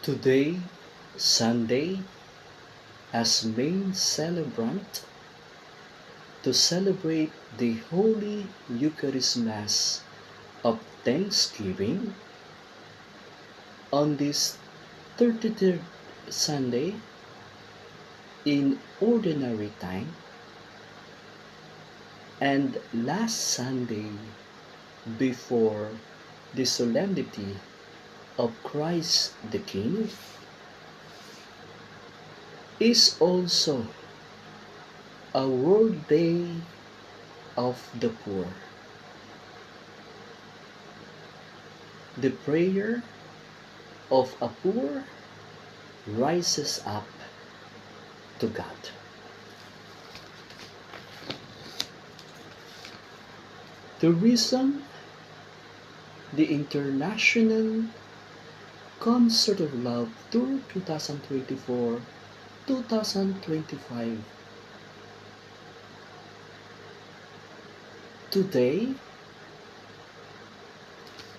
Today, Sunday, as main celebrant to celebrate the Holy Eucharist Mass of Thanksgiving on this 33rd Sunday in Ordinary Time and last Sunday before the solemnity of Christ the King is also a World Day of the Poor. The prayer of a poor rises up to God. The reason the International Concert of Love Tour 2024-2025 today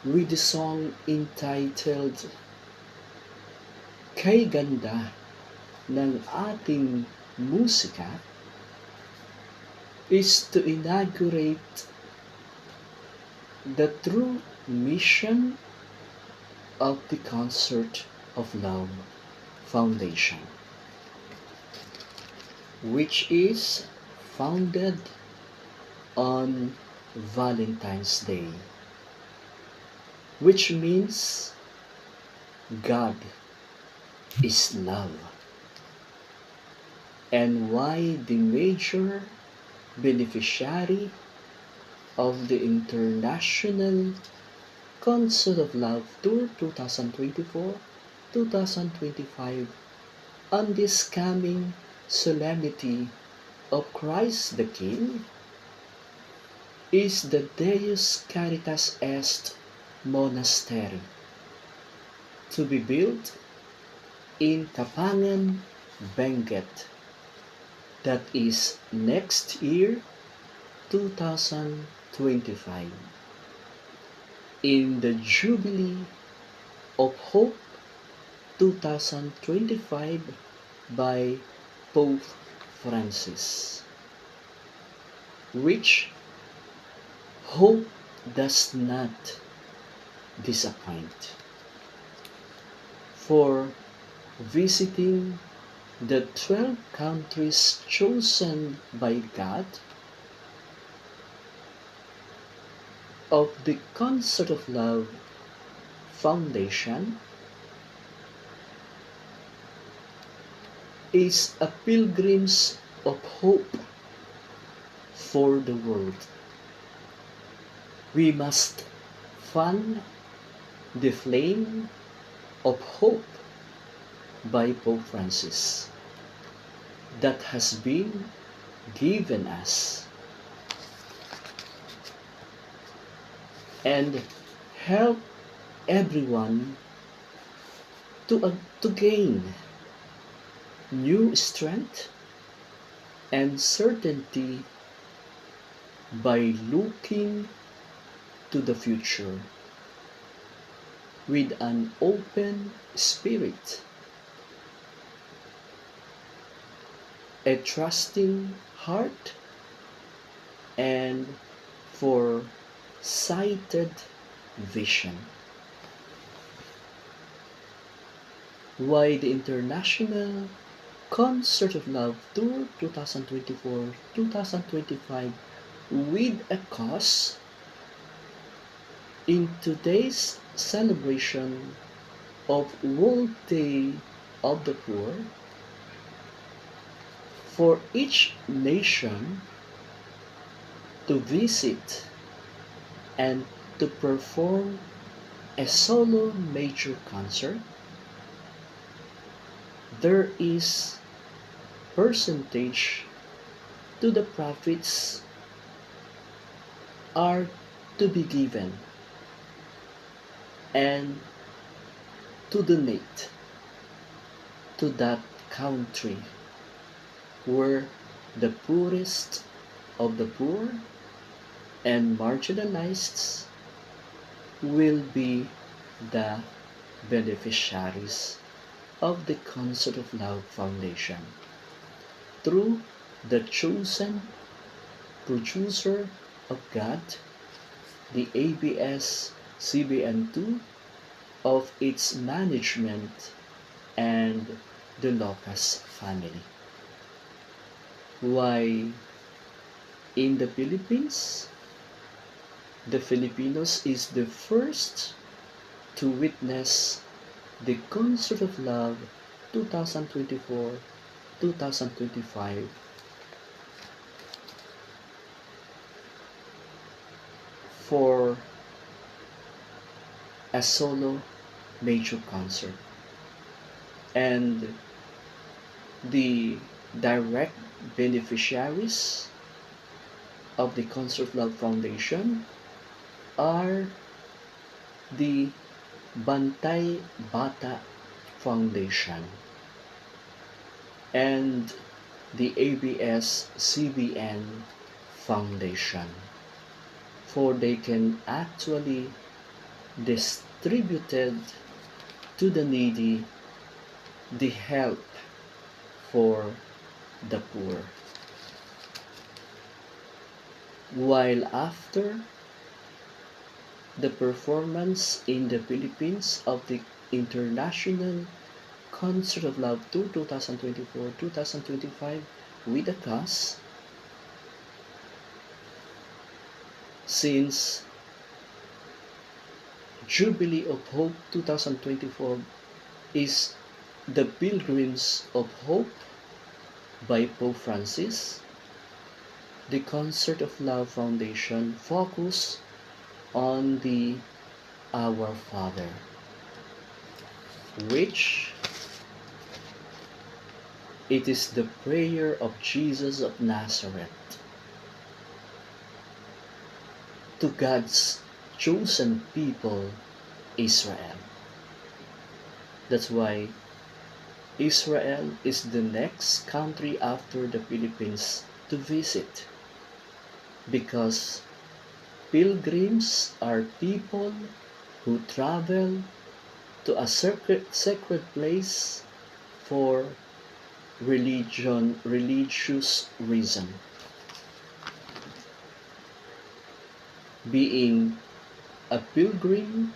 with the song entitled Kay Ganda ng Ating Musika is to inaugurate the true mission of the Concert of Love Foundation, which is founded on Valentine's Day, which means God is love, and why the major beneficiary of the International Concert of Love Tour 2024-2025 on this coming solemnity of Christ the King is the Deus Caritas Est Monastery, to be built in Kapangan, Benguet, that is next year 2025, in the Jubilee of Hope 2025 by Pope Francis, which hope does not disappoint. For visiting the 12 countries chosen by God of the Concert of Love Foundation is a pilgrim's of hope for the world. We must fan the flame of hope by Pope Francis that has been given us, and help everyone to gain new strength and certainty by looking to the future with an open spirit, a trusting heart, and for sighted vision. Why the International Concert of Love Tour 2024-2025 with a cause in today's celebration of World Day of the Poor, for each nation to visit and to perform a solo major concert. There is percentage to the profits are to be given and to donate to that country where the poorest of the poor and marginalized will be the beneficiaries of the Concert of Love Foundation through the chosen producer of God, the ABS-CBN2 of its management, and the Locas family. Why in the Philippines, the Filipinos is the first to witness the Concert of Love 2024-2025 for a solo major concert, and the direct beneficiaries of the Concert of Love Foundation are the Bantay Bata Foundation and the ABS-CBN Foundation, for they can actually distributed to the needy the help for the poor. While after the performance in the Philippines of the International Concert of Love Tour 2024-2025 with a cause, since Jubilee of Hope 2024 is the Pilgrims of Hope by Pope Francis, the Concert of Love Foundation focus on the Our Father, which it is the prayer of Jesus of Nazareth to God's chosen people, Israel. That's why Israel is the next country after the Philippines to visit, because pilgrims are people who travel to a sacred place for religious reason. Being a pilgrim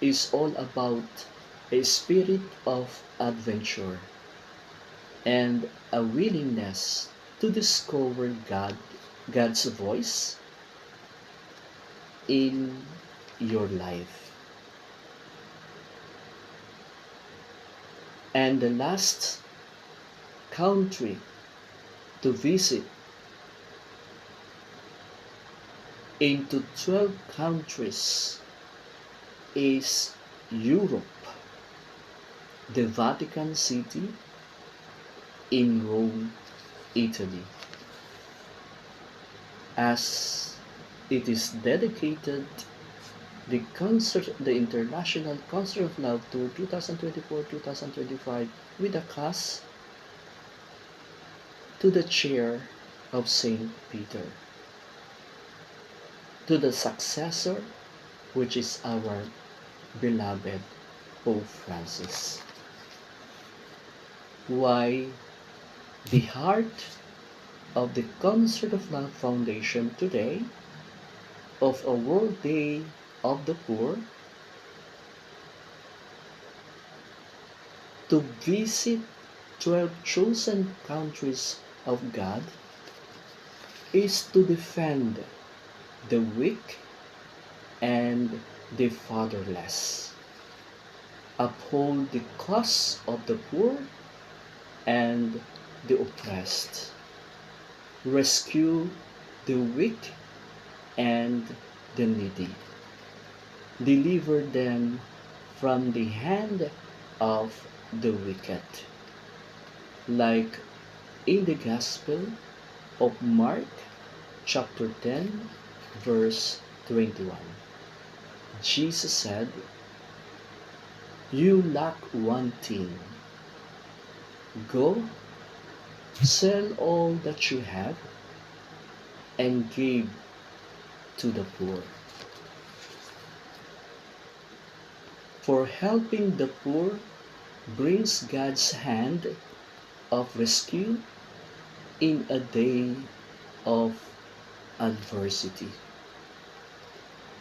is all about a spirit of adventure and a willingness to discover God's voice in your life. And the last country to visit into 12 countries is Europe, the Vatican City in Rome, Italy, as it is dedicated the International Concert of Love Tour 2024-2025 with a cast to the chair of Saint Peter, to the successor, which is our beloved Pope Francis. Why the heart of the Concert of Love Foundation today, of a World Day of the Poor, to visit 12 chosen countries of God, is to defend the weak and the fatherless, uphold the cause of the poor and the oppressed, rescue the weak and the needy, deliver them from the hand of the wicked. Like in the Gospel of Mark, chapter 10, verse 21. Jesus said, "You lack one thing. Go, sell all that you have, and give to the poor." For helping the poor brings God's hand of rescue in a day of adversity.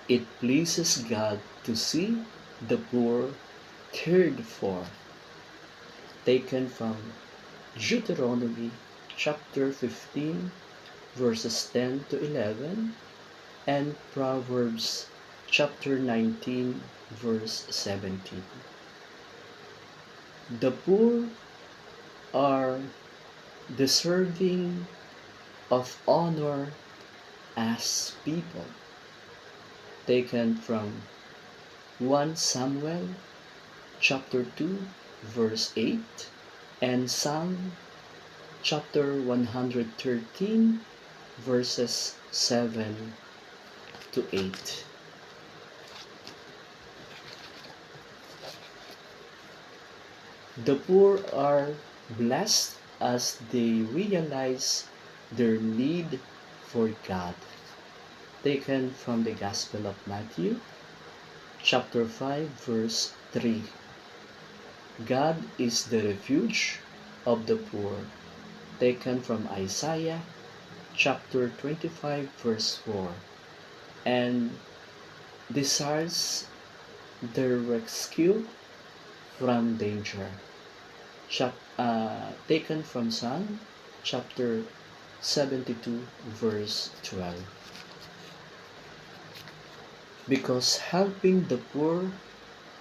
It pleases God to see the poor cared for, taken from Deuteronomy chapter 15, verses 10 to 11, and Proverbs chapter 19, verse 17. The poor are deserving of honor as people, taken from 1 Samuel chapter 2, verse 8, and Psalm chapter 113, verses 7 to 8. The poor are blessed as they realize their need for God. Taken from the Gospel of Matthew, chapter 5, verse 3. God is the refuge of the poor. Taken from Isaiah, chapter 25, verse 4. And desires their rescue from danger. Taken from Psalm chapter 72, verse 12. Because helping the poor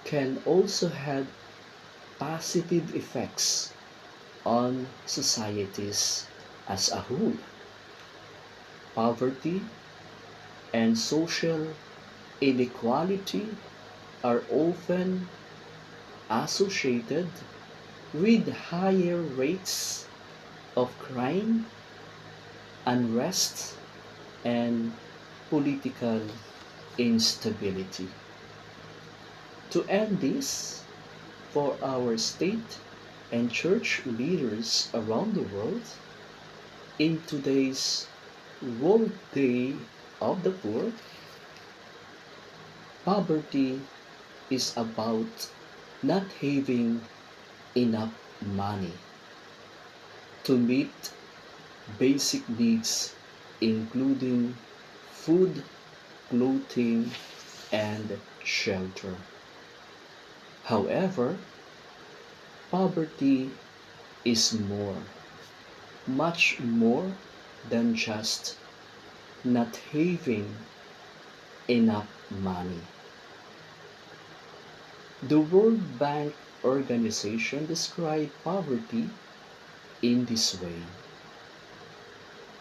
can also have positive effects on societies as a whole. Poverty and social inequality are often associated with higher rates of crime, unrest, and political instability. To end this, for our state and church leaders around the world, in today's World Day of the Poor, poverty is about not having enough money to meet basic needs, including food, clothing, and shelter. However, poverty is more, much more than just not having enough money. The World Bank Organization described poverty in this way: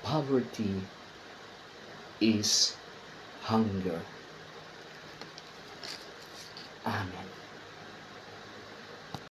poverty is hunger.